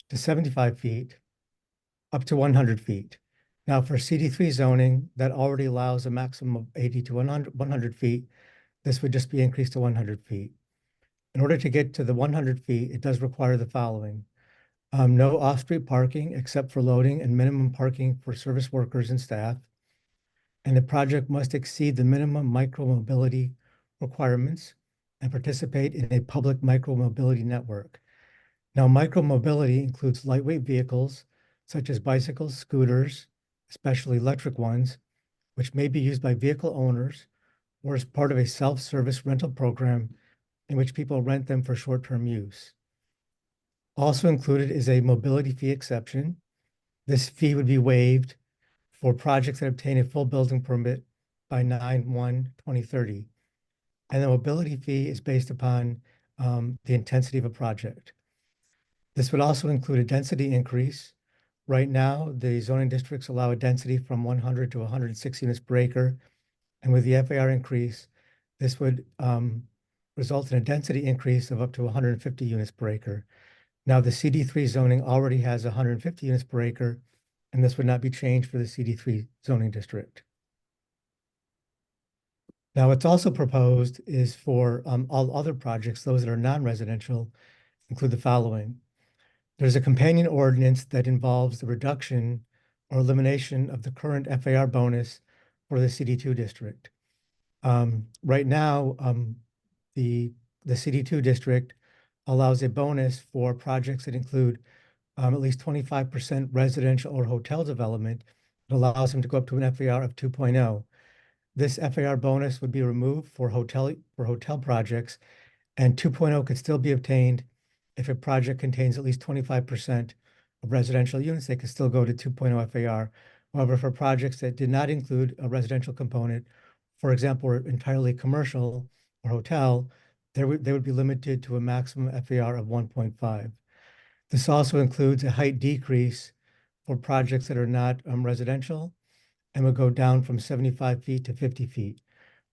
to 75 feet, up to 100 feet. Now, for CD3 zoning, that already allows a maximum of 80 to 100 feet. This would just be increased to 100 feet. In order to get to the 100 feet, it does require the following. No off-street parking except for loading and minimum parking for service workers and staff. And the project must exceed the minimum micromobility requirements and participate in a public micromobility network. Now, micromobility includes lightweight vehicles such as bicycles, scooters, especially electric ones, which may be used by vehicle owners or as part of a self-service rental program in which people rent them for short-term use. Also included is a mobility fee exception. This fee would be waived for projects that obtain a full building permit by 9/1/2030. And the mobility fee is based upon the intensity of a project. This would also include a density increase. Right now, the zoning districts allow a density from 100 to 106 units per acre. And with the FAR increase, this would result in a density increase of up to 150 units per acre. Now, the CD3 zoning already has 150 units per acre, and this would not be changed for the CD3 zoning district. Now, what's also proposed is for all other projects, those that are non-residential, include the following. There's a companion ordinance that involves the reduction or elimination of the current FAR bonus for the CD2 district. Right now, the CD2 district allows a bonus for projects that include at least 25% residential or hotel development. It allows them to go up to an FAR of 2.0. This FAR bonus would be removed for hotel projects, and 2.0 could still be obtained if a project contains at least 25% of residential units. They could still go to 2.0 FAR. However, for projects that did not include a residential component, for example, were entirely commercial or hotel, they would be limited to a maximum FAR of 1.5. This also includes a height decrease for projects that are not residential and would go down from 75 feet to 50 feet.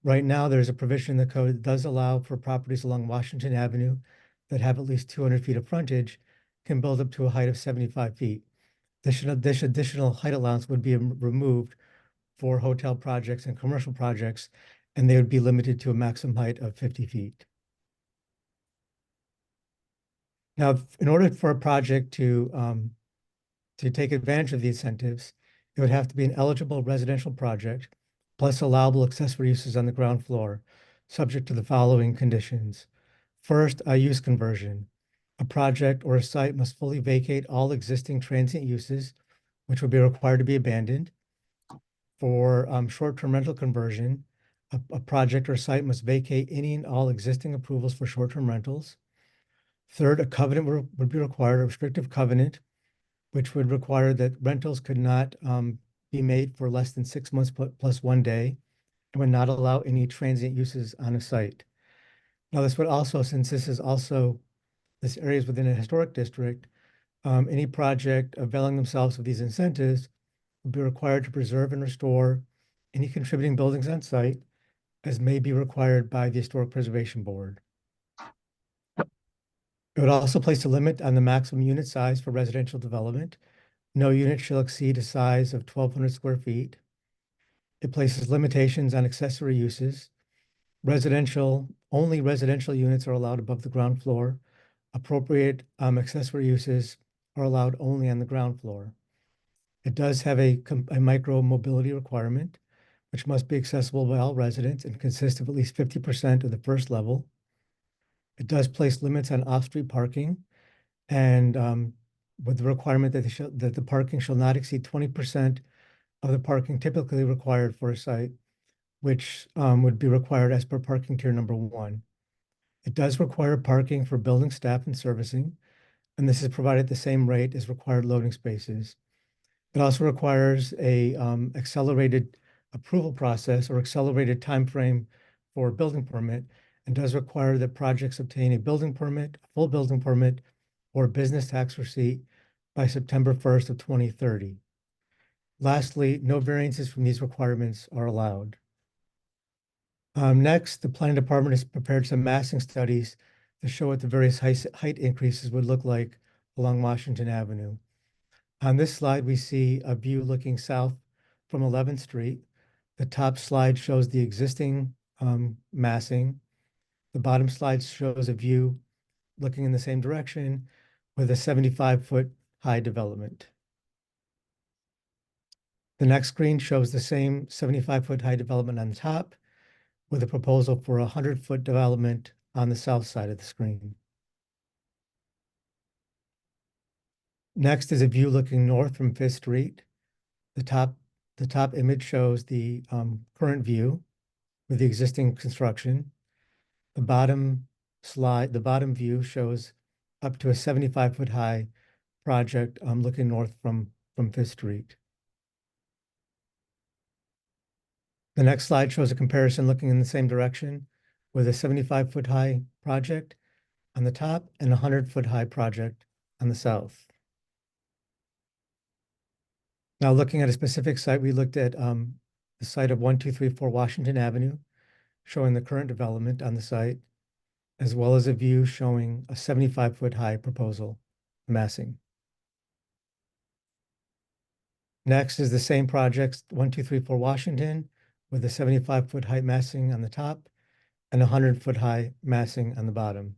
Right now, there's a provision in the code that does allow for properties along Washington Avenue that have at least 200 feet of frontage can build up to a height of 75 feet. This additional height allowance would be removed for hotel projects and commercial projects, and they would be limited to a maximum height of 50 feet. Now, in order for a project to take advantage of the incentives, it would have to be an eligible residential project, plus allowable accessory uses on the ground floor, subject to the following conditions. First, a use conversion. A project or a site must fully vacate all existing transient uses, which would be required to be abandoned. For short-term rental conversion, a project or site must vacate any and all existing approvals for short-term rentals. Third, a covenant would be required, a restrictive covenant, which would require that rentals could not be made for less than 6 months plus 1 day, and would not allow any transient uses on a site. Now, this would also, since this area is within a historic district, any project availing themselves of these incentives would be required to preserve and restore any contributing buildings on site as may be required by the Historic Preservation Board. It would also place a limit on the maximum unit size for residential development. No unit shall exceed a size of 1,200 square feet. It places limitations on accessory uses. Only residential units are allowed above the ground floor. Appropriate accessory uses are allowed only on the ground floor. It does have a micro mobility requirement, which must be accessible by all residents and consist of at least 50% of the first level. It does place limits on off-street parking, and with the requirement that the parking shall not exceed 20% of the parking typically required for a site, which would be required as per parking tier number 1. It does require parking for building staff and servicing, and this is provided at the same rate as required loading spaces. It also requires a accelerated approval process or accelerated timeframe for building permit, and does require that projects obtain a building permit, a full building permit, or business tax receipt by September 1st of 2030. Lastly, no variances from these requirements are allowed. Next, the planning department has prepared some massing studies to show what the various height increases would look like along Washington Avenue. On this slide, we see a view looking south from 11th Street. The top slide shows the existing massing. The bottom slide shows a view looking in the same direction with a 75-foot high development. The next screen shows the same 75-foot high development on the top with a proposal for a 100-foot development on the south side of the screen. Next is a view looking north from 5th Street. The top image shows the current view with the existing construction. The bottom view shows up to a 75-foot high project looking north from 5th Street. The next slide shows a comparison looking in the same direction with a 75-foot high project on the top and a 100-foot high project on the south. Now looking at a specific site, we looked at the site of 1234 Washington Avenue, showing the current development on the site, as well as a view showing a 75-foot high proposal massing. Next is the same project, 1234 Washington, with a 75-foot high massing on the top and a 100-foot high massing on the bottom.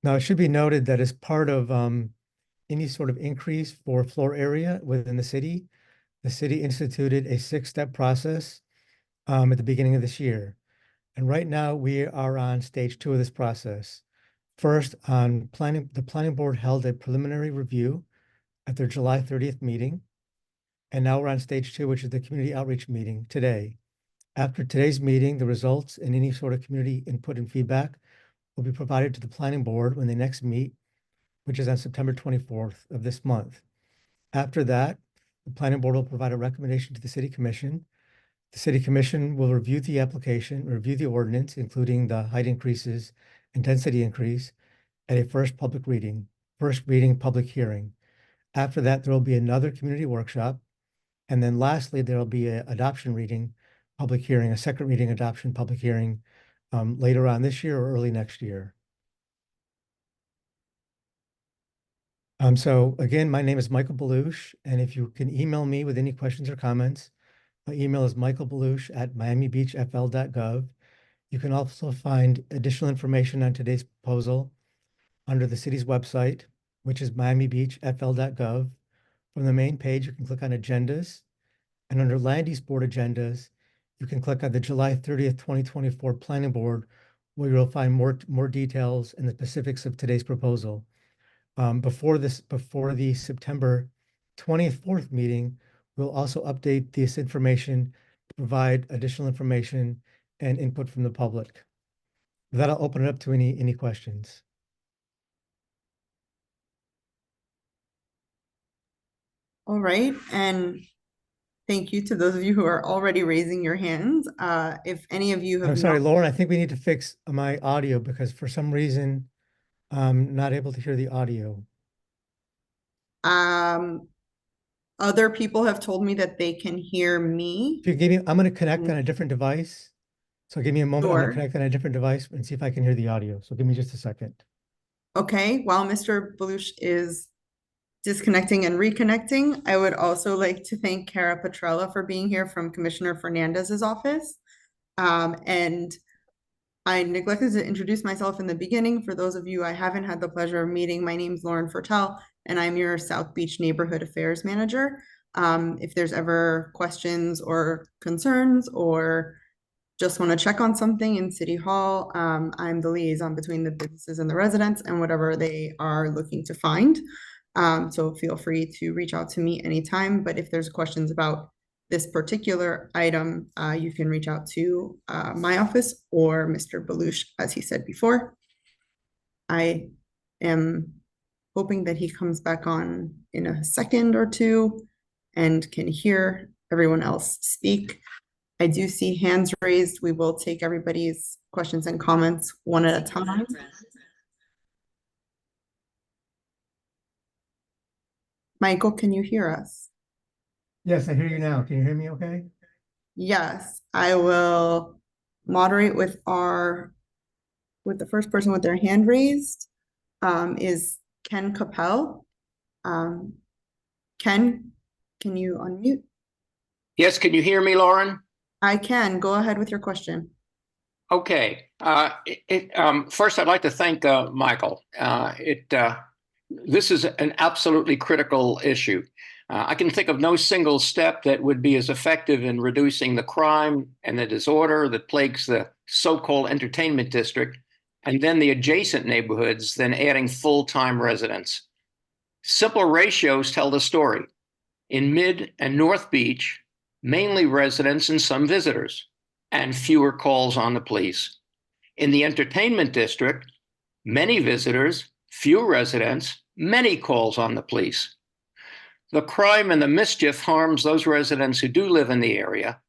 Now, it should be noted that as part of any sort of increase for floor area within the city instituted a 6-step process at the beginning of this year. And right now we are on stage 2 of this process. First, the planning board held a preliminary review at their July 30th meeting. And now we're on stage 2, which is the community outreach meeting today. After today's meeting, the results and any sort of community input and feedback will be provided to the planning board when they next meet, which is on September 24th of this month. After that, the planning board will provide a recommendation to the city commission. The city commission will review the application, review the ordinance, including the height increases and density increase at a first reading public hearing. After that, there will be another community workshop. And then lastly, there will be an adoption reading public hearing, a second reading adoption public hearing later on this year or early next year. So again, my name is Michael Belush, and if you can email me with any questions or comments, my email is michaelbelush@miamibeachfl.gov. You can also find additional information on today's proposal under the city's website, which is miamibeachfl.gov. From the main page, you can click on agendas, and under land use board agendas, you can click on the July 30th, 2024 planning board, where you'll find more details and the specifics of today's proposal. Before the September 24th meeting, we'll also update this information to provide additional information and input from the public. With that, I'll open it up to any questions. All right, and thank you to those of you who are already raising your hands. If any of you have I'm sorry, Lauren, I think we need to fix my audio because for some reason, I'm not able to hear the audio. Other people have told me that they can hear me. If you give me, I'm going to connect on a different device. So give me a moment. I'm going to connect on a different device and see if I can hear the audio. So give me just a second. Okay, while Mr. Belush is disconnecting and reconnecting, I would also like to thank Cara Petrella for being here from Commissioner Fernandez's office. And I neglected to introduce myself in the beginning. For those of you I haven't had the pleasure of meeting, my name's Lauren Fertel, and I'm your South Beach Neighborhood Affairs Manager. If there's ever questions or concerns or just want to check on something in City Hall, I'm the liaison between the businesses and the residents and whatever they are looking to find. So feel free to reach out to me anytime. But if there's questions about this particular item, you can reach out to my office or Mr. Belush, as he said before. I am hoping that he comes back on in a second or two and can hear everyone else speak. I do see hands raised. We will take everybody's questions and comments one at a time. Michael, can you hear us? Yes, I hear you now. Can you hear me okay? Yes, I will moderate with the first person with their hand raised. is Ken Capel. Ken, can you unmute? Yes, can you hear me, Lauren? I can. Go ahead with your question. Okay. First, I'd like to thank Michael. This is an absolutely critical issue. I can think of no single step that would be as effective in reducing the crime and the disorder that plagues the so-called entertainment district and then the adjacent neighborhoods than adding full-time residents. Simple ratios tell the story. In Mid and North Beach, mainly residents and some visitors, and fewer calls on the police. In the entertainment district, many visitors, few residents, many calls on the police. The crime and the mischief harms those residents who do live in the area.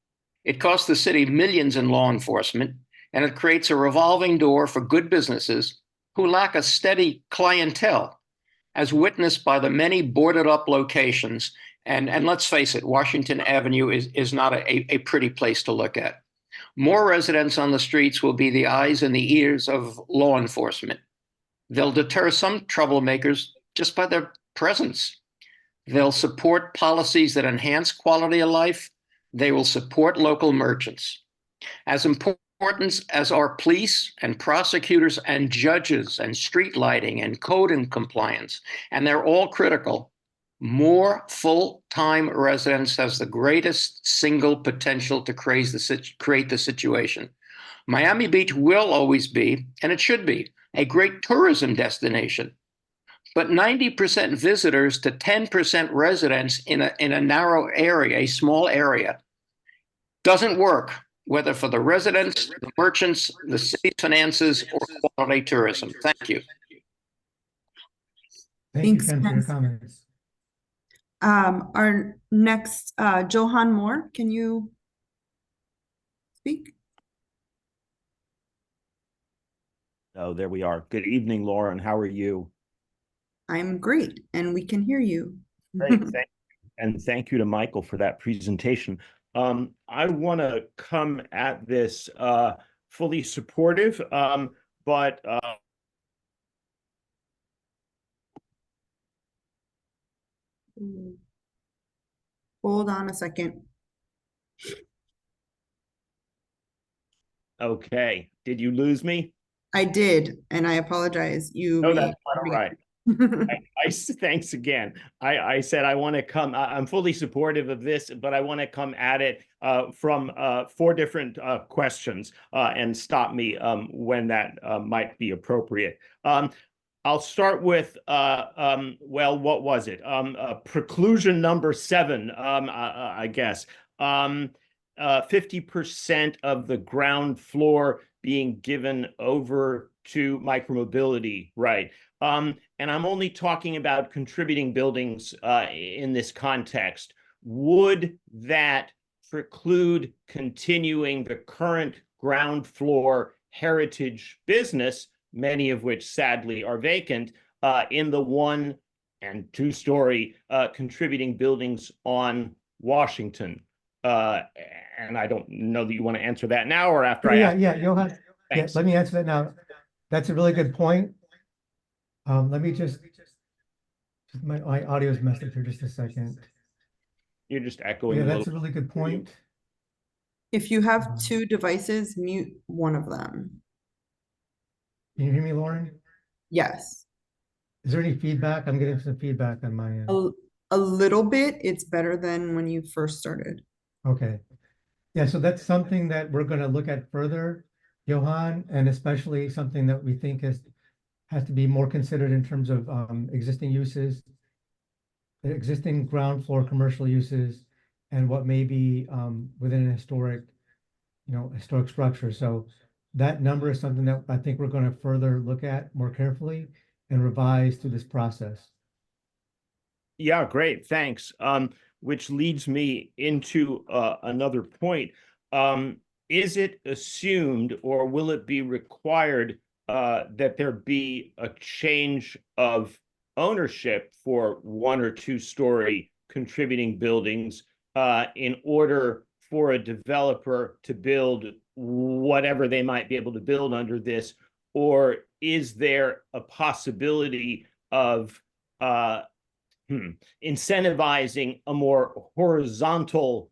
It costs the city millions in law enforcement, and it creates a revolving door for good businesses who lack a steady clientele, as witnessed by the many boarded up locations. And let's face it, Washington Avenue is not a pretty place to look at. More residents on the streets will be the eyes and the ears of law enforcement. They'll deter some troublemakers just by their presence. They'll support policies that enhance quality of life. They will support local merchants. As important as our police and prosecutors and judges and street lighting and code and compliance, and they're all critical, more full-time residents has the greatest single potential to create the situation. Miami Beach will always be, and it should be, a great tourism destination. But 90% visitors to 10% residents in a narrow area, a small area, doesn't work, whether for the residents, the merchants, the city's finances, or quality tourism. Thank you. Thank you, Thanks, Ken, for your Ken. comments. Our next, Johan Moore, can you speak? Oh, there we are. Good evening, Lauren. How are you? I'm great, and we can hear you. Great, and thank you to Michael for that presentation. I want to come at this fully supportive, but Hold on a second. okay. Did you lose me? I did, and I apologize. You Oh, may. that's all right. Thanks again. I said I want to come. I'm fully supportive of this, but I want to come at it from 4 different questions and stop me when that might be appropriate. I'll start with well, what was it? Preclusion number 7, I guess. 50% of the ground floor being given over to micromobility, right? And I'm only talking about contributing buildings in this context. Would that preclude continuing the current ground floor heritage business, many of which sadly are vacant, in the 1- and 2-story contributing buildings on Washington? And I don't know that you want to answer that now or after I ask. Yeah, Johan. Thanks. Yeah, let me answer that now. That's a really good point. Let me just my audio is messed up here just a second. You're just echoing Yeah, a that's little. a really good point. If you have 2 devices, mute one of them. Can you hear me, Lauren? Yes. Is there any feedback? I'm getting some feedback on my end. A little bit. It's better than when you first started. Okay. Yeah, so that's something that we're going to look at further, Johan, and especially something that we think has to be more considered in terms of existing uses, the existing ground floor commercial uses, and what may be within a historic structure. So that number is something that I think we're going to further look at more carefully and revise through this process. Yeah, great. Thanks. Which leads me into another point. Is it assumed or will it be required that there be a change of ownership for 1- or 2-story contributing buildings in order for a developer to build whatever they might be able to build under this? Or is there a possibility of incentivizing a more horizontal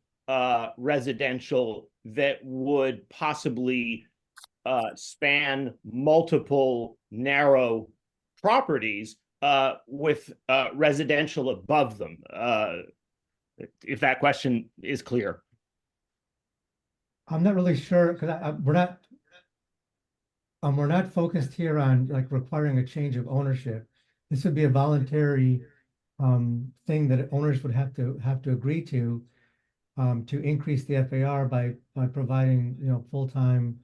residential that would possibly span multiple narrow properties with residential above them? If that question is clear. I'm not really sure because we're not focused here on like requiring a change of ownership. This would be a voluntary thing that owners would have to agree to increase the FAR by providing, you know, full-time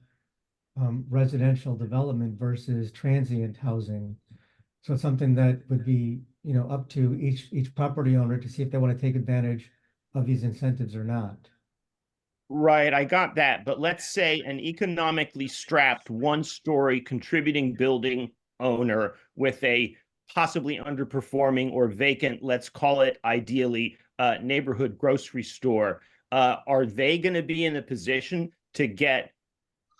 residential development versus transient housing. So it's something that would be, you know, up to each property owner to see if they want to take advantage of these incentives or not. Right, I got that. But let's say an economically strapped one-story contributing building owner with a possibly underperforming or vacant, let's call it ideally, neighborhood grocery store. Are they going to be in a position to get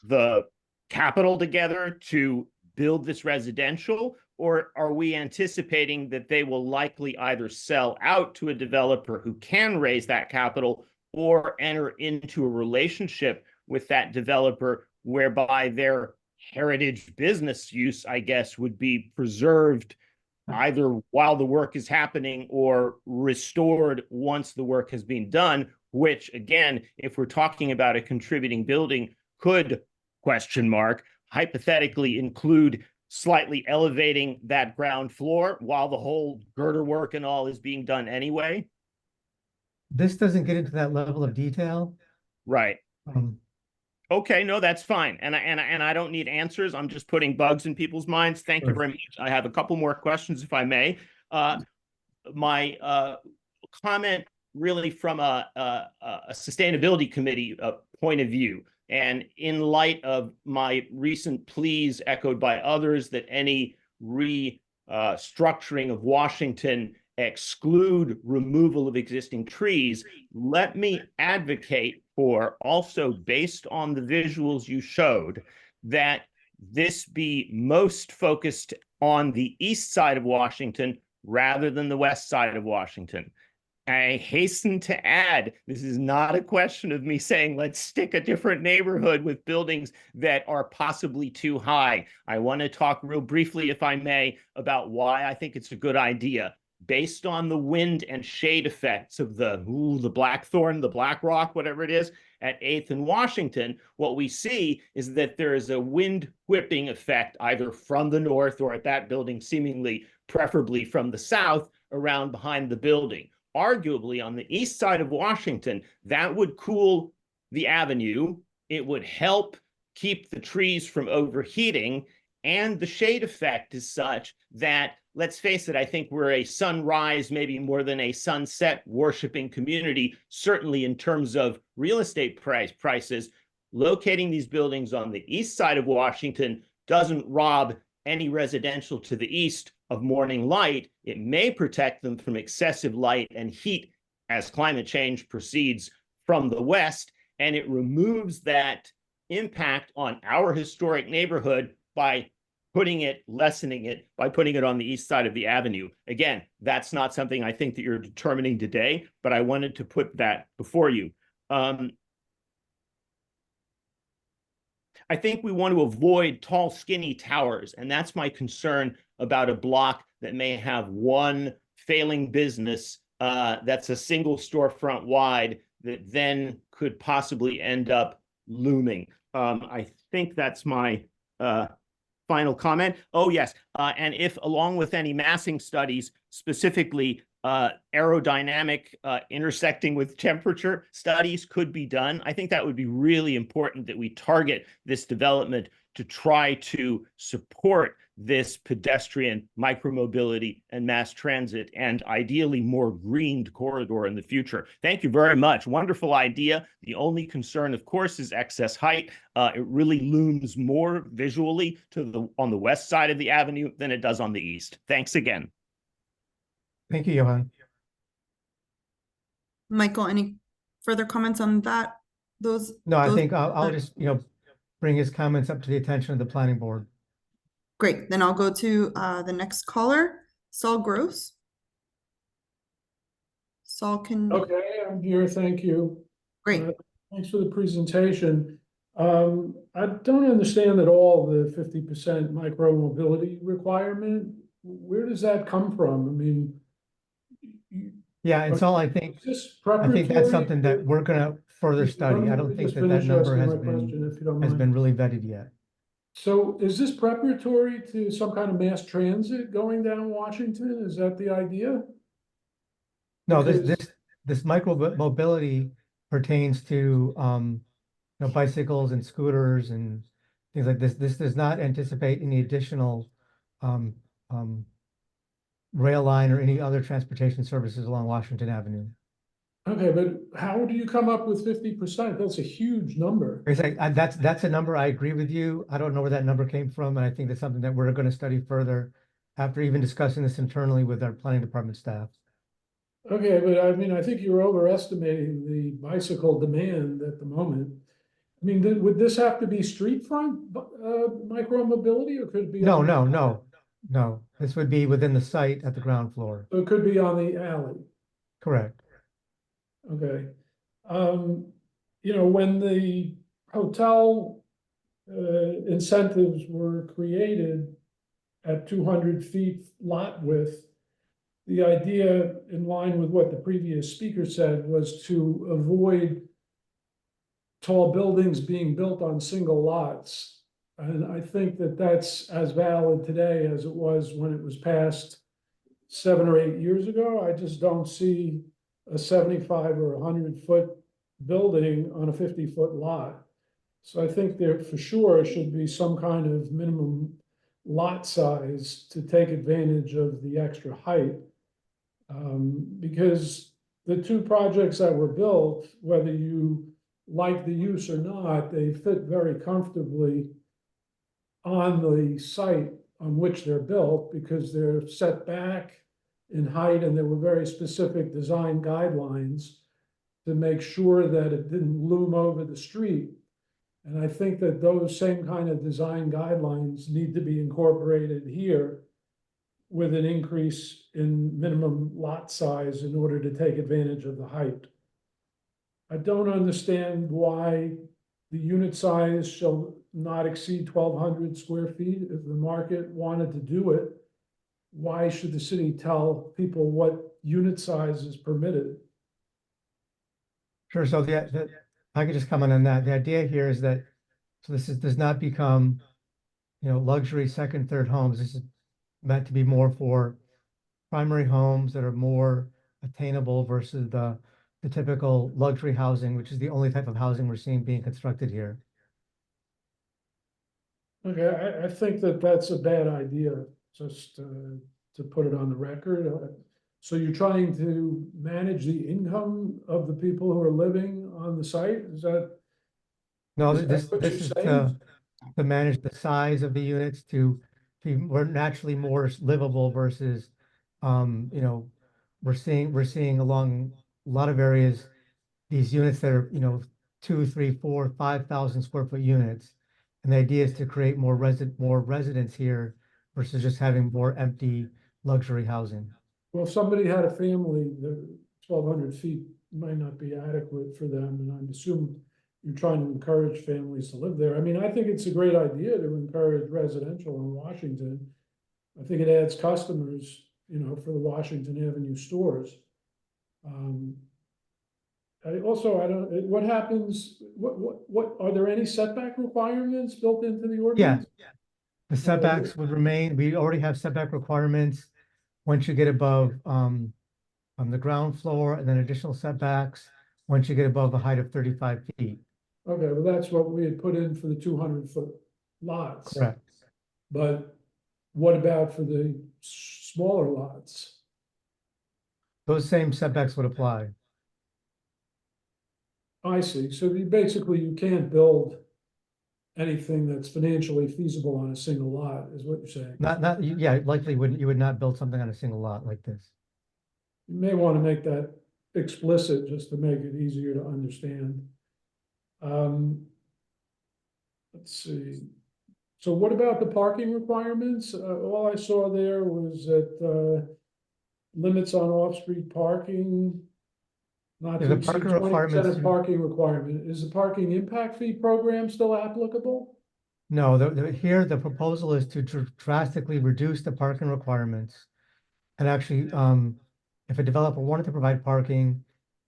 the capital together to build this residential? Or are we anticipating that they will likely either sell out to a developer who can raise that capital or enter into a relationship with that developer whereby their heritage business use, I guess, would be preserved either while the work is happening or restored once the work has been done, which, again, if we're talking about a contributing building, could, question mark, hypothetically include slightly elevating that ground floor while the whole girder work and all is being done anyway? This doesn't get into that level of detail. Right. Um, Okay, no, that's fine. And I don't need answers. I'm just putting bugs in people's minds. Thank you Sure. very much. I have a couple more questions, if I may. My comment really from a sustainability committee point of view, and in light of my recent pleas echoed by others that any restructuring of Washington exclude removal of existing trees, let me advocate for, also based on the visuals you showed, that this be most focused on the east side of Washington rather than the west side of Washington. I hasten to add, this is not a question of me saying, let's stick a different neighborhood with buildings that are possibly too high. I want to talk real briefly, if I may, about why I think it's a good idea. Based on the wind and shade effects of the blackthorn, the black rock, whatever it is, at 8th and Washington, what we see is that there is a wind whipping effect either from the north or at that building, seemingly preferably from the south, around behind the building. Arguably, on the east side of Washington, that would cool the avenue. It would help keep the trees from overheating, and the shade effect is such that, let's face it, I think we're a sunrise, maybe more than a sunset worshiping community, certainly in terms of real estate prices. Locating these buildings on the east side of Washington doesn't rob any residential to the east of morning light. It may protect them from excessive light and heat as climate change proceeds from the west, and it removes that impact on our historic neighborhood by lessening it by putting it on the east side of the avenue. Again, that's not something I think that you're determining today, but I wanted to put that before you. I think we want to avoid tall, skinny towers, and that's my concern about a block that may have one failing business that's a single storefront wide that then could possibly end up looming. I think that's my final comment. Oh, yes. And if, along with any massing studies, specifically aerodynamic intersecting with temperature studies could be done, I think that would be really important that we target this development to try to support this pedestrian micromobility and mass transit and ideally more greened corridor in the future. Thank you very much. Wonderful idea. The only concern, of course, is excess height. It really looms more visually on the west side of the avenue than it does on the east. Thanks again. Thank you, Johan. Michael, any further comments on that? No, I think I'll just, you know, bring his comments up to the attention of the planning board. Great, then I'll go to the next caller, Saul Gross. Saul can, Okay, I'm here, thank you. great. Thanks for the presentation. I don't understand at all the 50% micro mobility requirement. Where does that come from? I mean, Yeah, and so I think is this that's preparatory something that to- we're gonna further study. I don't think Just that finish number asking has my question, if you don't been mind. really vetted yet. So is this preparatory to some kind of mass transit going down Washington? Is that the idea? No, Because- this micro mobility pertains to bicycles and scooters and things like this. This does not anticipate any additional um, um, rail line or any other transportation services along Washington Avenue. Okay, but how do you come up with 50%? That's a huge number. It's like, that's a number, I agree with you. I don't know where that number came from, and I think that's something that we're going to study further after even discussing this internally with our planning department staff. Okay, but I mean, I think you're overestimating the bicycle demand at the moment. I mean, would this have to be street front, micro mobility, or could it be? No, on the- no, no, no. This would be within the site at the ground floor. So it could be on the alley. Correct. Okay. When the hotel incentives were created at 200 feet lot width, the idea, in line with what the previous speaker said, was to avoid tall buildings being built on single lots. And I think that that's as valid today as it was when it was passed 7 or 8 years ago. I just don't see a 75 or 100-foot building on a 50-foot lot. So I think there for sure should be some kind of minimum lot size to take advantage of the extra height. Because the two projects that were built, whether you like the use or not, they fit very comfortably on the site on which they're built because they're set back in height, and there were very specific design guidelines to make sure that it didn't loom over the street. And I think that those same kind of design guidelines need to be incorporated here with an increase in minimum lot size in order to take advantage of the height. I don't understand why the unit size shall not exceed 1,200 square feet. If the market wanted to do it, why should the city tell people what unit size is permitted? Sure. So I could just comment on that. The idea here is that, so does not become, luxury second, third homes. This is meant to be more for primary homes that are more attainable versus the typical luxury housing, which is the only type of housing we're seeing being constructed here. Okay, I think that that's a bad idea, just to put it on the record. So you're trying to manage the income of the people who are living on the site? Is that? No, Is that what this you're is saying? to manage the size of the units to be more naturally more livable versus, we're seeing along a lot of areas, these units that are, 2, 3, 4, 5,000 square foot units. And the idea is to create more residents here versus just having more empty luxury housing. Well, if somebody had a family, the 1,200 feet might not be adequate for them, and I assume you're trying to encourage families to live there. I mean, I think it's a great idea to encourage residential in Washington. I think it adds customers, for the Washington Avenue stores. What happens, what, are there any setback requirements built into the ordinance? The setbacks would remain. We already have setback requirements once you get above on the ground floor, and then additional setbacks once you get above a height of 35 feet. Okay, well, that's what we had put in for the 200-foot lots. Correct. But what about for the smaller lots? Those same setbacks would apply. I see. So you can't build anything that's financially feasible on a single lot, is what you're saying. Yeah, likely you would not build something on a single lot like this. You may want to make that explicit just to make it easier to understand. Let's see. So what about the parking requirements? All I saw there was that, limits on off-street parking, not Yeah, to the exceed parking 20% requirements, of parking requirement. Is the parking impact fee program still applicable? no, here the proposal is to drastically reduce the parking requirements. And actually, if a developer wanted to provide parking,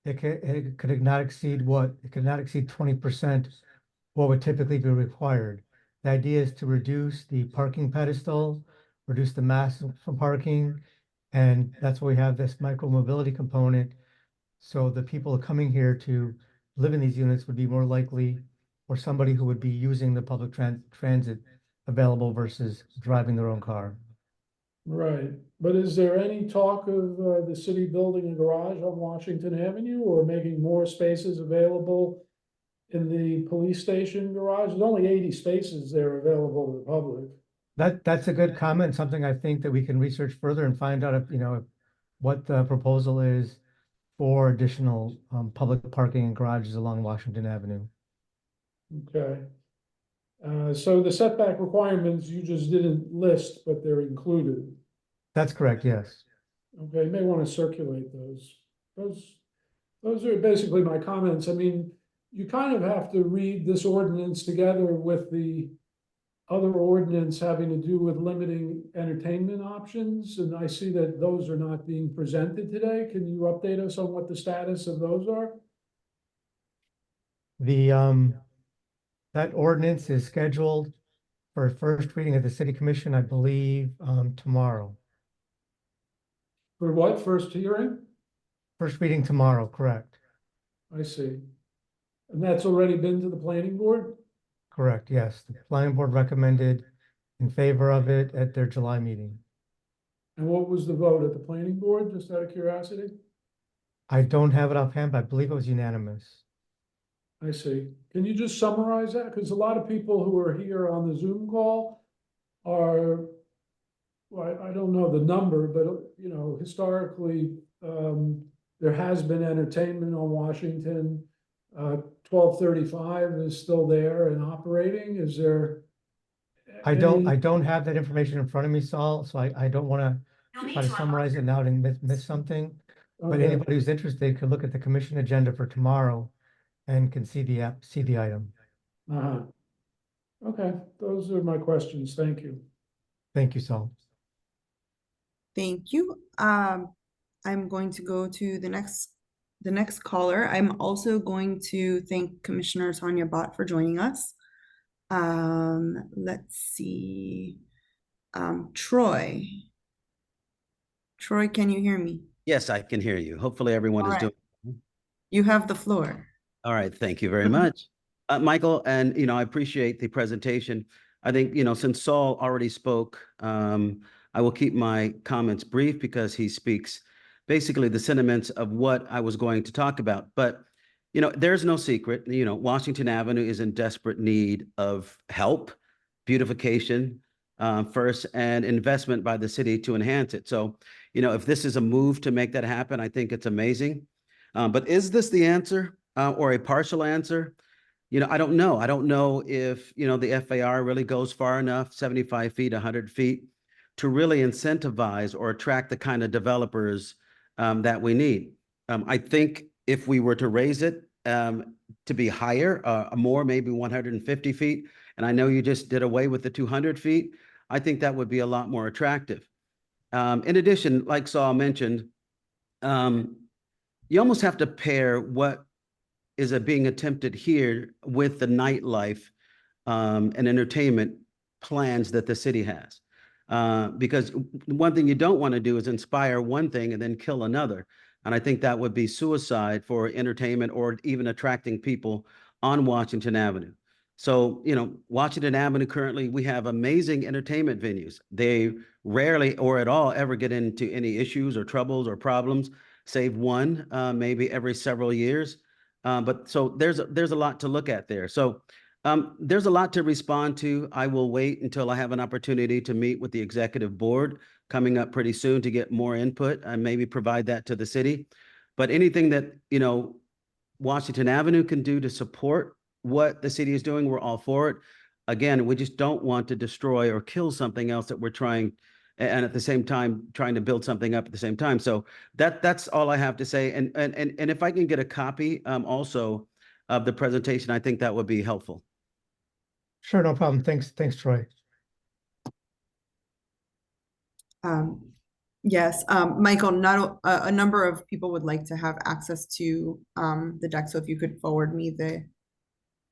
it could not exceed what? It could not exceed 20% what would typically be required. The idea is to reduce the parking pedestal, reduce the mass from parking, and that's why we have this micro mobility component. So the people coming here to live in these units would be more likely, or somebody who would be using the public transit available versus driving their own car. Right, but is there any talk of the city building a garage on Washington Avenue or making more spaces available in the police station garage? There's only 80 spaces there available to the public. That's a good comment, something I think that we can research further and find out if, what the proposal is for additional public parking and garages along Washington Avenue. Okay. So the setback requirements you just didn't list, but they're included. That's correct, yes. Okay, you may want to circulate those. Those are basically my comments. I mean, you kind of have to read this ordinance together with the other ordinance having to do with limiting entertainment options, and I see that those are not being presented today. Can you update us on what the status of those are? That ordinance is scheduled for first reading at the city commission, I believe, tomorrow. For what, first hearing? First reading tomorrow, correct? I see. And that's already been to the planning board? Correct, yes. The planning board recommended in favor of it at their July meeting. And what was the vote at the planning board, just out of curiosity? I don't have it offhand, but I believe it was unanimous. I see. Can you just summarize that? Because a lot of people who are here on the Zoom call are, well, I don't know the number, but historically, there has been entertainment on Washington. 1235 is still there and operating. Is there? I don't have that information in front of me, Saul, so I don't want to try to summarize it now and miss something. But Okay. anybody who's interested could look at the commission agenda for tomorrow and can see the item. Okay, those are my questions. Thank you. Thank you, Saul. Thank you. I'm going to go to the next caller. I'm also going to thank Commissioner Tanya Bott for joining us. Let's see. Troy. Troy, can you hear me? Yes, I can hear you. Hopefully everyone is doing. You have the floor. All right, thank you very much. Michael, and I appreciate the presentation. I think, since Saul already spoke, I will keep my comments brief because he speaks basically the sentiments of what I was going to talk about. But, there's no secret, Washington Avenue is in desperate need of help, beautification, first, and investment by the city to enhance it. So, if this is a move to make that happen, I think it's amazing. But is this the answer or a partial answer? I don't know. I don't know if, the FAR really goes far enough, 75 feet, 100 feet, to really incentivize or attract the kind of developers that we need. I think if we were to raise it to be higher, more, maybe 150 feet, and I know you just did away with the 200 feet, I think that would be a lot more attractive. In addition, like Saul mentioned, you almost have to pair what is being attempted here with the nightlife and entertainment plans that the city has. Because one thing you don't want to do is inspire one thing and then kill another. And I think that would be suicide for entertainment or even attracting people on Washington Avenue. So, Washington Avenue currently, we have amazing entertainment venues. They rarely or at all ever get into any issues or troubles or problems, save one, maybe every several years. But so there's a lot to look at there. So there's a lot to respond to. I will wait until I have an opportunity to meet with the executive board coming up pretty soon to get more input and maybe provide that to the city. But anything that, Washington Avenue can do to support what the city is doing, we're all for it. again, we just don't want to destroy or kill something else that we're trying, and at the same time, trying to build something up at the same time. So that's all I have to say. And if I can get a copy also of the presentation, I think that would be helpful. Sure, no problem. Thanks, Troy. Yes, Michael, not a number of people would like to have access to the deck. So if you could forward me the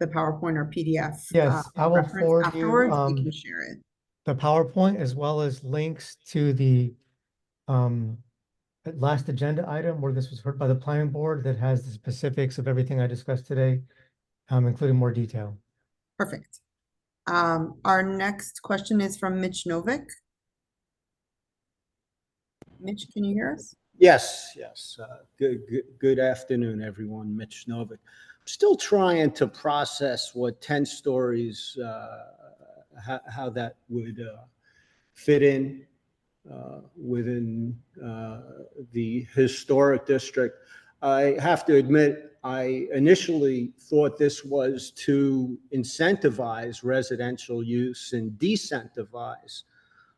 PowerPoint or PDF Yes, I will reference forward you afterwards, we can share it. the PowerPoint as well as links to the last agenda item where this was heard by the planning board that has the specifics of everything I discussed today, including more detail. Perfect. Our next question is from Mitch Novick. Mitch, can you hear us? Yes. Good afternoon, everyone. Mitch Novick. I'm still trying to process what 10 stories, how that would fit in within the historic district. I have to admit, I initially thought this was to incentivize residential use and decentivize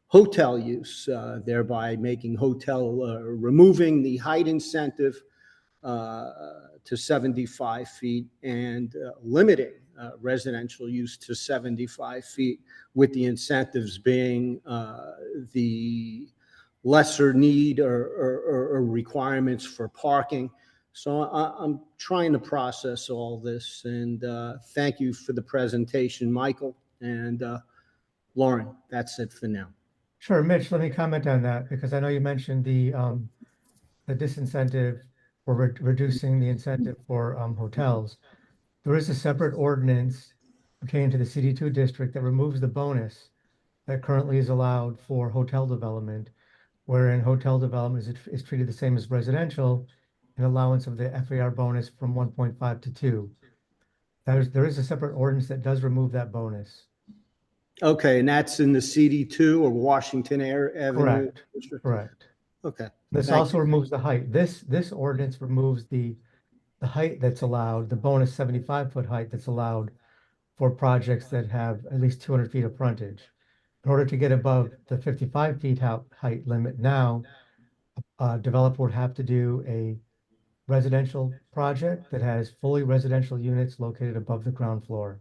hotel use, thereby making removing the height incentive to 75 feet and limiting residential use to 75 feet, with the incentives being the lesser need or requirements for parking. So I'm trying to process all this, and thank you for the presentation, Michael, and Lauren. That's it for now. Sure, Mitch, let me comment on that because I know you mentioned the disincentive for reducing the incentive for hotels. There is a separate ordinance pertaining to the CD2 district that removes the bonus that currently is allowed for hotel development, wherein hotel development is treated the same as residential, an allowance of the FAR bonus from 1.5 to 2. There is a separate ordinance that does remove that bonus. Okay, and that's in the CD2 or Washington Avenue? Correct. District? Correct. Okay. This Thank also you. removes the height. This ordinance removes the height that's allowed, the bonus 75-foot height that's allowed for projects that have at least 200 feet of frontage. In order to get above the 55 feet height limit now, a developer would have to do a residential project that has fully residential units located above the ground floor.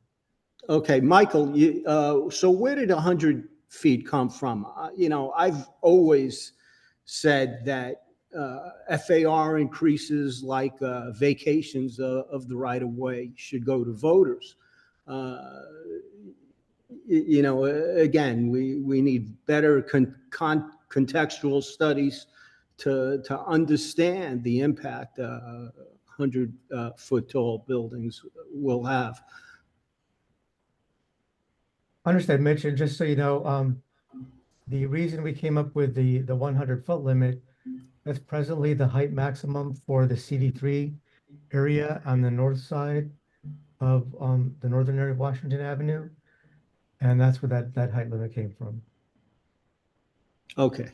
Okay, Michael, so where did 100 feet come from? I've always said that FAR increases like vacations of the right of way should go to voters. Again, we need better contextual studies to understand the impact 100-foot tall buildings will have. Understood, Mitch, and just so you know, the reason we came up with the 100-foot limit, that's presently the height maximum for the CD3 area on the north side of the northern area of Washington Avenue. And that's where that height limit came from. Okay.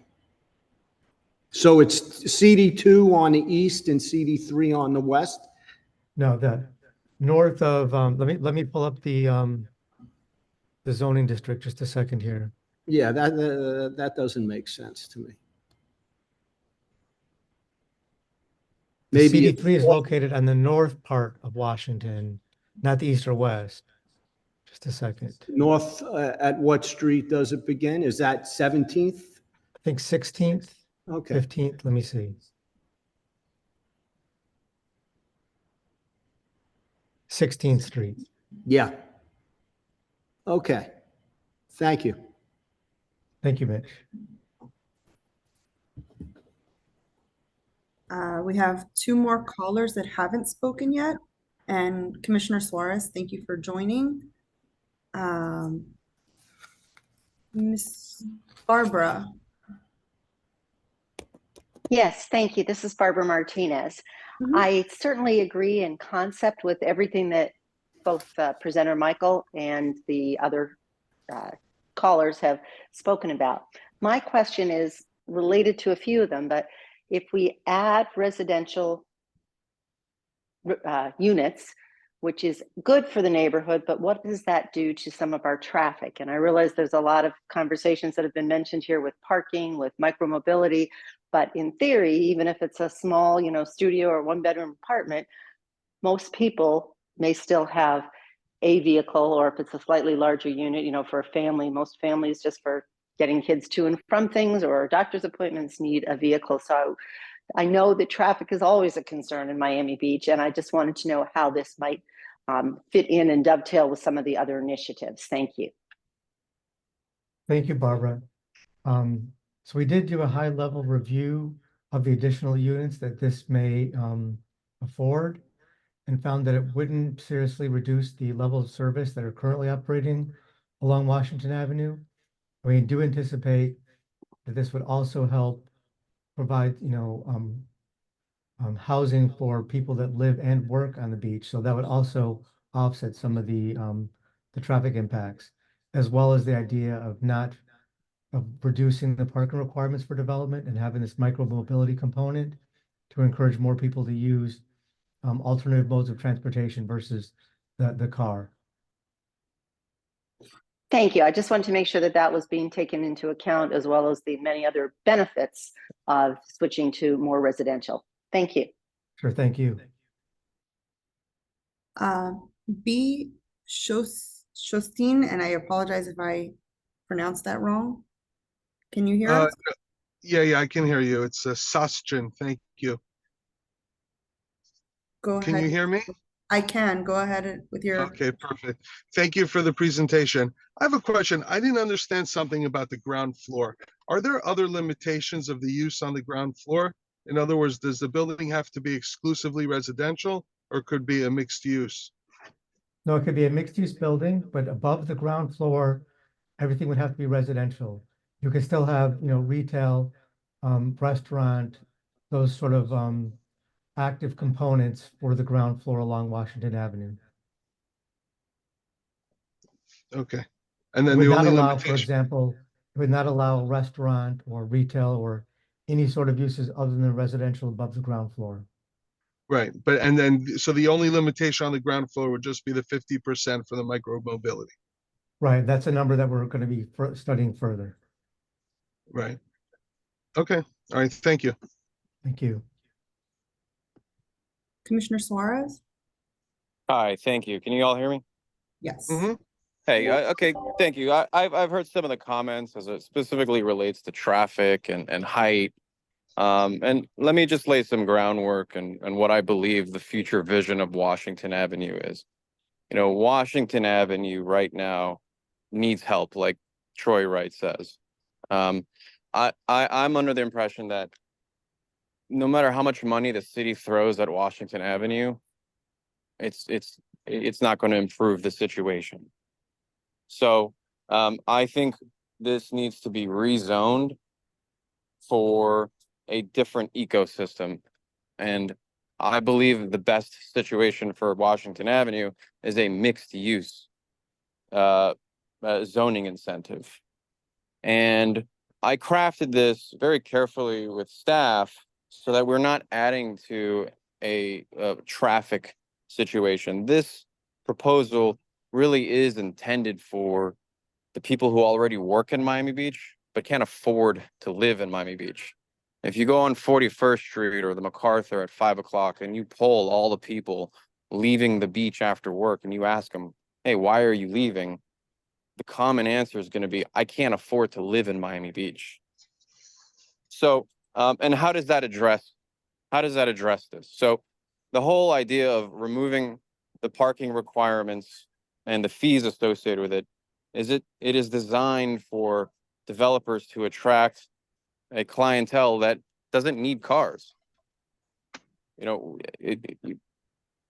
So it's CD2 on the east and CD3 on the west? No, the north of let me pull up the zoning district just a second here. Yeah, that doesn't make sense to me. The Maybe CD3 is located on the north part of Washington, not the east or west. Just a second. north, at what street does it begin? Is that 17th? I think 16th, Okay. 15th, let me see. 16th Street. Yeah. Okay. Thank you. Thank you, Mitch. We have two more callers that haven't spoken yet. And Commissioner Suarez, thank you for joining. Miss Barbara. Yes, thank you. This is Barbara Martinez. Mhm. I certainly agree in concept with everything that both presenter Michael and the other callers have spoken about. My question is related to a few of them, but if we add residential units, which is good for the neighborhood, but what does that do to some of our traffic? And I realize there's a lot of conversations that have been mentioned here with parking, with micromobility, but in theory, even if it's a small, studio or one bedroom apartment, most people may still have a vehicle, or if it's a slightly larger unit, for a family, most families just for getting kids to and from things or doctor's appointments need a vehicle. So I know that traffic is always a concern in Miami Beach, and I just wanted to know how this might fit in and dovetail with some of the other initiatives. Thank you. Thank you, Barbara. So we did do a high-level review of the additional units that this may afford, and found that it wouldn't seriously reduce the level of service that are currently operating along Washington Avenue. We do anticipate that this would also help provide, housing for people that live and work on the beach. So that would also offset some of the traffic impacts, as well as the idea of reducing the parking requirements for development and having this micro mobility component to encourage more people to use alternative modes of transportation versus the car. Thank you. I just wanted to make sure that that was being taken into account, as well as the many other benefits of switching to more residential. Thank you. Sure, thank you. B. Shostin, and I apologize if I pronounced that wrong. Can you hear us? Yeah, I can hear you. It's Sastrin. Thank you. Go ahead. Can you hear me? I can. Go ahead with your... Okay, perfect. Thank you for the presentation. I have a question. I didn't understand something about the ground floor. Are there other limitations of the use on the ground floor? In other words, does the building have to be exclusively residential, or could be a mixed use? No, it could be a mixed-use building, but above the ground floor, everything would have to be residential. You could still have, retail, restaurant, those sort of active components for the ground floor along Washington Avenue. Okay. And It then would the not only allow, for limitation, example, it would not allow restaurant or retail or any sort of uses other than residential above the ground floor. right? But and then so the only limitation on the ground floor would just be the 50% for the micro mobility, Right, that's a number that we're going to be studying further. right? Okay. All right. Thank you. Thank you. Commissioner Suarez? Hi, thank you. Can you all hear me? Yes. Mm-hmm. Hey, okay, thank you. I've heard some of the comments as it specifically relates to traffic and height. And let me just lay some groundwork and what I believe the future vision of Washington Avenue is. Washington Avenue right now needs help, like Troy Wright says. I'm under the impression that no matter how much money the city throws at Washington Avenue, it's not going to improve the situation. So I think this needs to be rezoned for a different ecosystem. And I believe the best situation for Washington Avenue is a mixed use zoning incentive. And I crafted this very carefully with staff so that we're not adding to a traffic situation. This proposal really is intended for the people who already work in Miami Beach, but can't afford to live in Miami Beach. If you go on 41st Street or the MacArthur at 5 o'clock and you poll all the people leaving the beach after work and you ask them, hey, why are you leaving? The common answer is going to be, I can't afford to live in Miami Beach. So, and how does that address this? So the whole idea of removing the parking requirements and the fees associated with it is designed for developers to attract a clientele that doesn't need cars.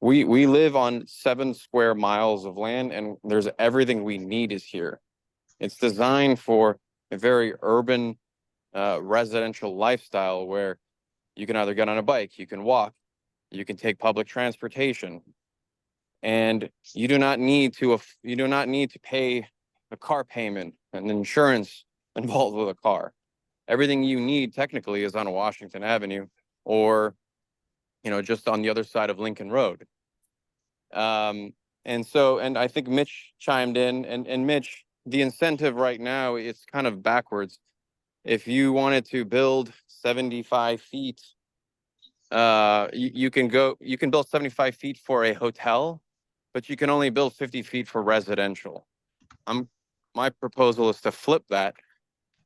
We live on 7 square miles of land, and there's everything we need is here. It's designed for a very urban residential lifestyle where you can either get on a bike, you can walk, you can take public transportation, and you do not need to pay a car payment and insurance involved with a car. Everything you need technically is on Washington Avenue or, just on the other side of Lincoln Road. And I think Mitch chimed in, and Mitch, the incentive right now is kind of backwards. If you wanted to build 75 feet, you can build 75 feet for a hotel, but you can only build 50 feet for residential. My proposal is to flip that,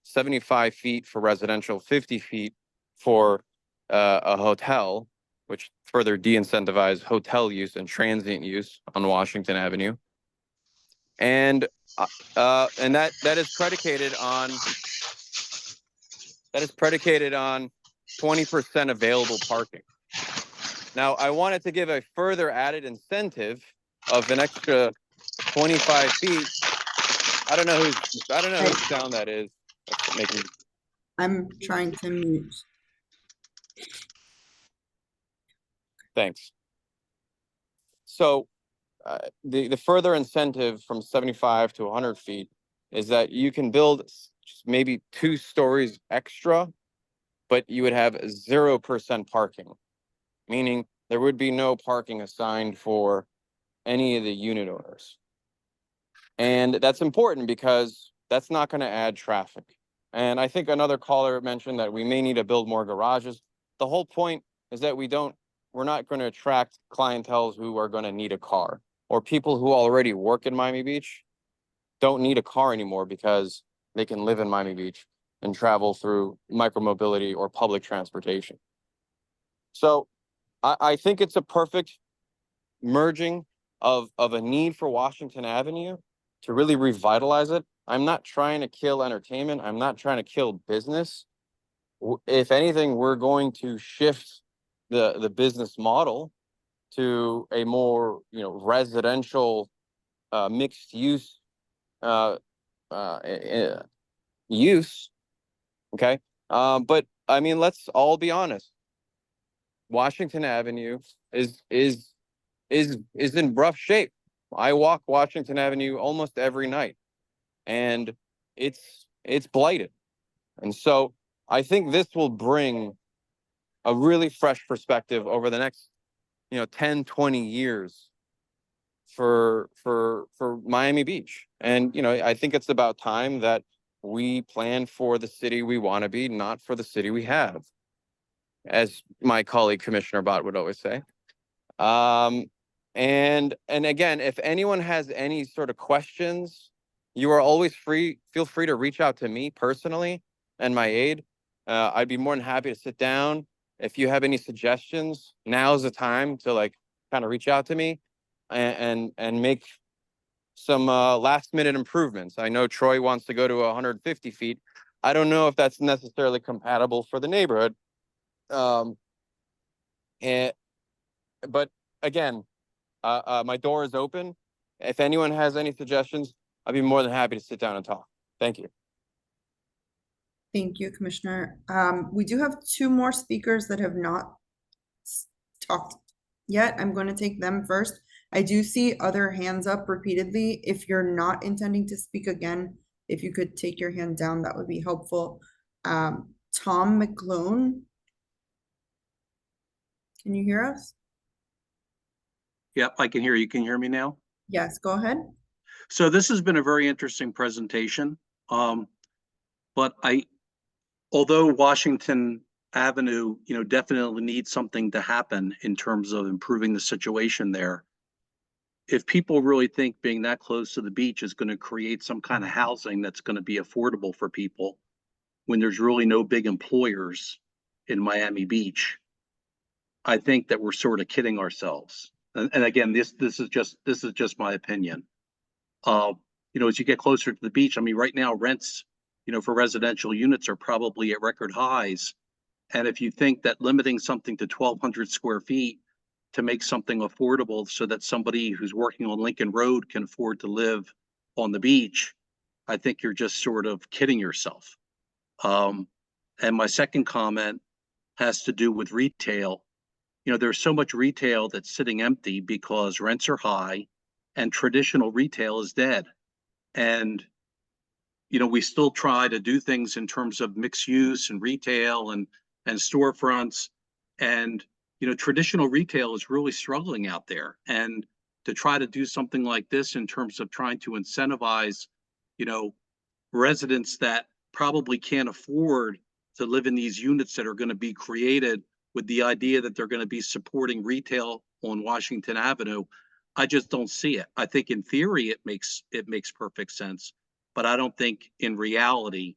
75 feet for residential, 50 feet for a hotel, which further de-incentivize hotel use and transient use on Washington Avenue. And that is predicated on 20% available parking. Now, I wanted to give a further added incentive of an extra 25 feet. I don't know whose sound that is. That's making. I'm trying to mute. Thanks. So the further incentive from 75 to 100 feet is that you can build just maybe 2 stories extra, but you would have 0% parking, meaning there would be no parking assigned for any of the unit owners. And that's important because that's not going to add traffic. And I think another caller mentioned that we may need to build more garages. The whole point is that we're not going to attract clientele who are going to need a car, or people who already work in Miami Beach don't need a car anymore because they can live in Miami Beach and travel through micromobility or public transportation. So I think it's a perfect merging of a need for Washington Avenue to really revitalize it. I'm not trying to kill entertainment. I'm not trying to kill business. If anything, we're going to shift the business model to a more residential mixed use use. Okay, but I mean, let's all be honest. Washington Avenue is in rough shape. I walk Washington Avenue almost every night, and it's blighted. And so I think this will bring a really fresh perspective over the next 10, 20 years for Miami Beach. And I think it's about time that we plan for the city we want to be, not for the city we have, as my colleague Commissioner Bott would always say. And again, if anyone has any sort of questions, you are always feel free to reach out to me personally and my aide. I'd be more than happy to sit down. If you have any suggestions, now's the time to kind of reach out to me and make some last minute improvements. I know Troy wants to go to 150 feet. I don't know if that's necessarily compatible for the neighborhood. But again, my door is open. If anyone has any suggestions, I'd be more than happy to sit down and talk. Thank you. Thank you, Commissioner. We do have 2 more speakers that have not talked yet. I'm going to take them first. I do see other hands up repeatedly. If you're not intending to speak again, if you could take your hand down, that would be helpful. Tom McClone. Can you hear us? Yep, I can hear you. Can you hear me now? Yes, go ahead. So this has been a very interesting presentation. But although Washington Avenue, definitely needs something to happen in terms of improving the situation there. If people really think being that close to the beach is going to create some kind of housing that's going to be affordable for people, when there's really no big employers in Miami Beach, I think that we're sort of kidding ourselves. And again, this is just my opinion. As you get closer to the beach, I mean, right now rents, for residential units are probably at record highs. And if you think that limiting something to 1,200 square feet to make something affordable so that somebody who's working on Lincoln Road can afford to live on the beach, I think you're just sort of kidding yourself. And my second comment has to do with retail. There's so much retail that's sitting empty because rents are high and traditional retail is dead. And, we still try to do things in terms of mixed use and retail and storefronts. And, traditional retail is really struggling out there. And to try to do something like this in terms of trying to incentivize, residents that probably can't afford to live in these units that are going to be created with the idea that they're going to be supporting retail on Washington Avenue. I just don't see it. I think in theory it makes perfect sense, but I don't think in reality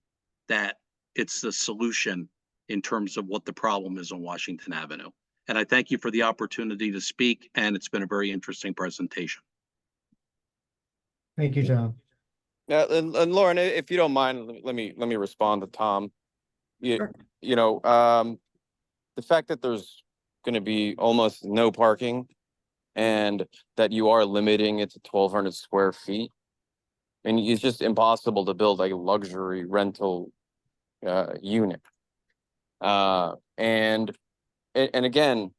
that it's the solution in terms of what the problem is on Washington Avenue. And I thank you for the opportunity to speak, and it's been a very interesting presentation. Thank you, John. Yeah, and Lauren, if you don't mind, let me respond to Tom. Sure. The fact that there's going to be almost no parking and that you are limiting it to 1,200 square feet, and it's just impossible to build a luxury rental unit. And again,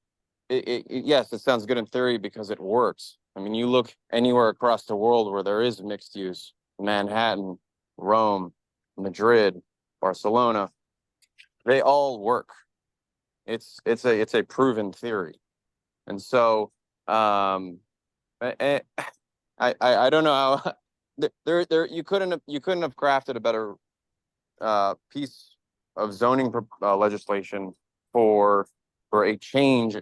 yes, it sounds good in theory because it works. I mean, you look anywhere across the world where there is mixed use, Manhattan, Rome, Madrid, Barcelona, they all work. It's a proven theory. And so I don't know how there you couldn't have crafted a better piece of zoning legislation for a change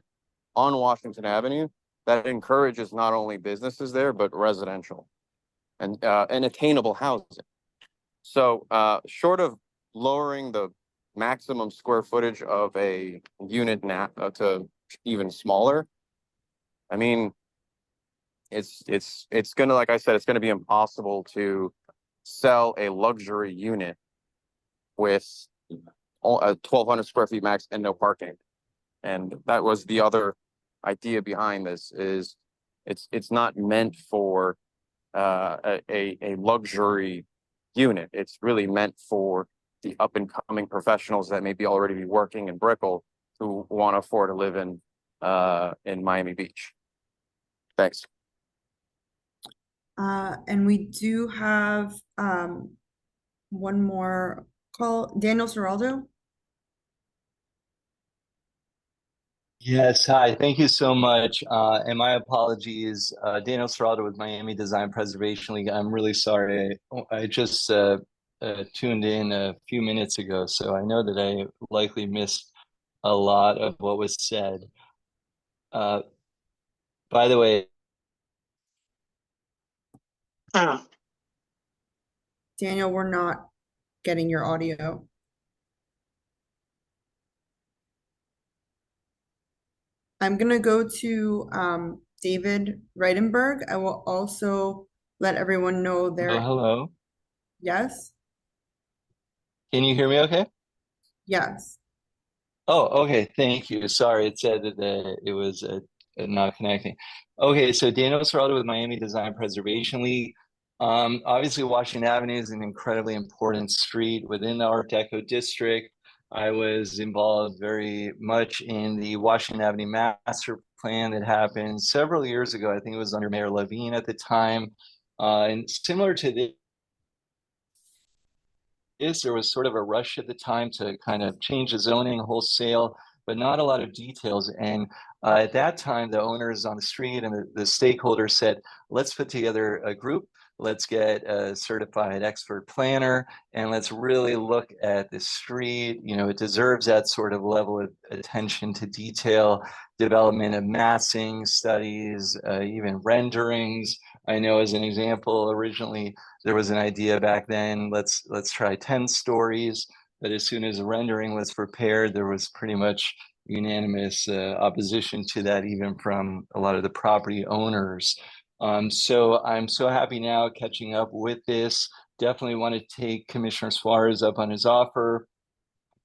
on Washington Avenue that encourages not only businesses there but residential and attainable housing. So short of lowering the maximum square footage of a unit to even smaller, I mean, it's gonna, like I said, it's gonna be impossible to sell a luxury unit with 1,200 square feet max and no parking. And that was the other idea behind this. Is it's not meant for a luxury unit. It's really meant for the up and coming professionals that may be already working in Brickell who want to afford to live in Miami Beach. Thanks. And we do have one more call. Daniel Seraldo. Yes, hi, thank you so much. And my apologies, Daniel Seraldo with Miami Design Preservation League. I'm really sorry. I just tuned in a few minutes ago, so I know that I likely missed a lot of what was said. By the way, Daniel, we're not getting your audio. I'm gonna go to David Reidenberg. I will also let everyone know there. hello. Yes, Can you hear me okay? yes. Oh, okay, thank you. Sorry, it said that it was not connecting. Okay, so Daniel Seraldo with Miami Design Preservation League. Obviously, Washington Avenue is an incredibly important street within the Art Deco district. I was involved very much in the Washington Avenue master plan that happened several years ago. I think it was under Mayor Levine at the time. And similar to this, there was sort of a rush at the time to kind of change the zoning wholesale, but not a lot of details. And at that time, the owners on the street and the stakeholders said, let's put together a group, let's get a certified expert planner, and let's really look at the street. You know, it deserves that sort of level of attention to detail, development of massing studies, even renderings. I know, as an example, originally there was an idea back then, let's try 10 stories, but as soon as the rendering was prepared, there was pretty much unanimous opposition to that, even from a lot of the property owners. So I'm so happy now catching up with this. Definitely want to take Commissioner Suarez up on his offer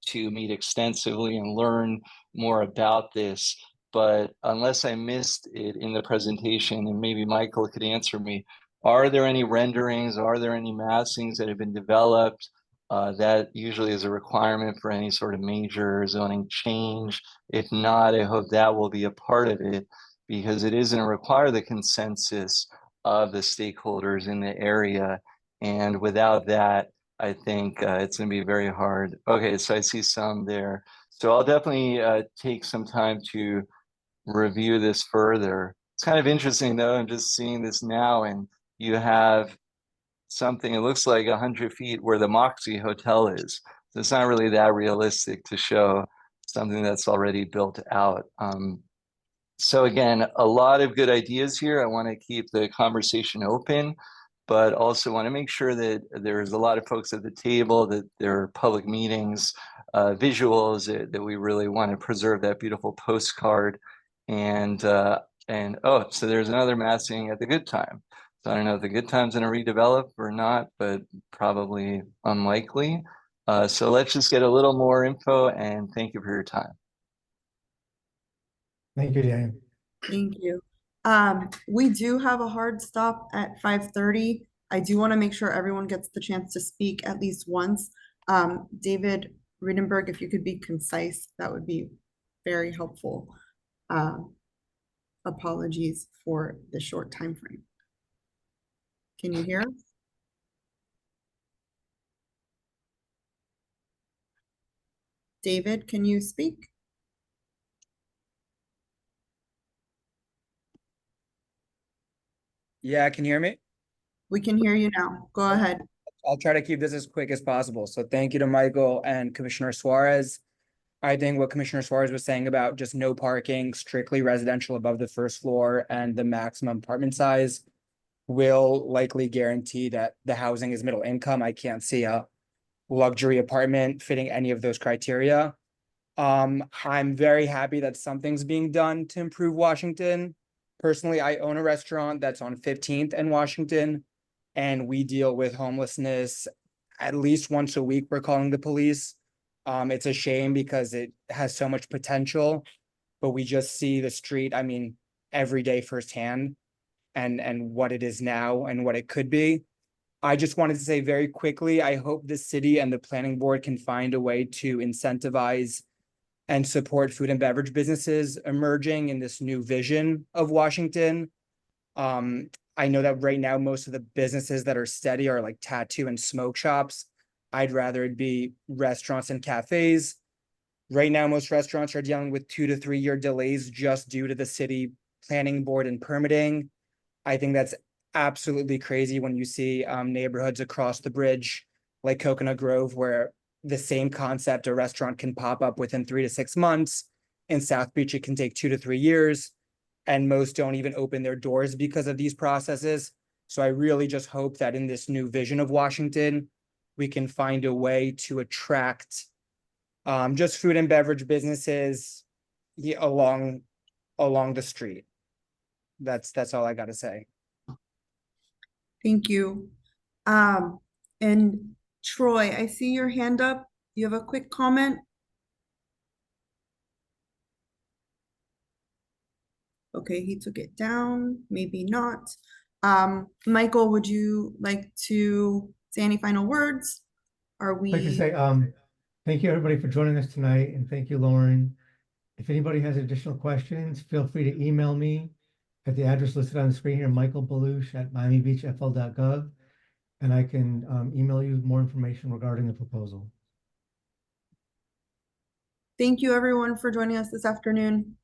to meet extensively and learn more about this. But unless I missed it in the presentation, and maybe Michael could answer me, are there any renderings? Are there any massings that have been developed? That usually is a requirement for any sort of major zoning change. If not, I hope that will be a part of it, because it is going to require the consensus of the stakeholders in the area. And without that, I think it's going to be very hard. Okay, so I see some there. So I'll definitely take some time to review this further. It's kind of interesting though. I'm just seeing this now, and you have something, it looks like 100 feet where the Moxie Hotel is. So it's not really that realistic to show something that's already built out. So again, a lot of good ideas here. I want to keep the conversation open, but also want to make sure that there's a lot of folks at the table, that there are public meetings, visuals, that we really want to preserve that beautiful postcard. And oh, so there's another massing at the Good Time. So I don't know if the Good Time's going to redevelop or not, but probably unlikely. So let's just get a little more info, and thank you for your time. Thank you, Dan. Thank you. We do have a hard stop at 5:30. I do want to make sure everyone gets the chance to speak at least once. David Riedenberg, if you could be concise, that would be very helpful. Apologies for the short time frame. Can you hear us? David, can you speak? Yeah, can you hear me? We can hear you now. Go ahead. I'll try to keep this as quick as possible. So thank you to Michael and Commissioner Suarez. I think what Commissioner Suarez was saying about just no parking, strictly residential above the first floor, and the maximum apartment size will likely guarantee that the housing is middle income. I can't see a luxury apartment fitting any of those criteria. I'm very happy that something's being done to improve Washington. Personally, I own a restaurant that's on 15th and Washington, and we deal with homelessness at least once a week. We're calling the police. It's a shame because it has so much potential, but we just see the street, I mean, every day firsthand, and what it is now and what it could be. I just wanted to say very quickly, I hope the city and the planning board can find a way to incentivize and support food and beverage businesses emerging in this new vision of Washington. I know that right now, most of the businesses that are steady are like tattoo and smoke shops. I'd rather it be restaurants and cafes. Right now, most restaurants are dealing with 2 to 3 year delays just due to the city planning board and permitting. I think that's absolutely crazy when you see neighborhoods across the bridge like Coconut Grove, where the same concept, a restaurant can pop up within 3 to 6 months. In South Beach, it can take 2 to 3 years, and most don't even open their doors because of these processes. So I really just hope that in this new vision of Washington, we can find a way to attract just food and beverage businesses along the street. That's all I got to say. Thank you. And Troy, I see your hand up. You have a quick comment? Okay, he took it down, maybe not. Michael, would you like to say any final words? Are I'd like to we, say, thank you everybody for joining us tonight, and thank you, Lauren. If anybody has additional questions, feel free to email me at the address listed on the screen here, michaelbalush@miamibeachfl.gov, and I can email you more information regarding the proposal. thank you everyone for joining us this afternoon.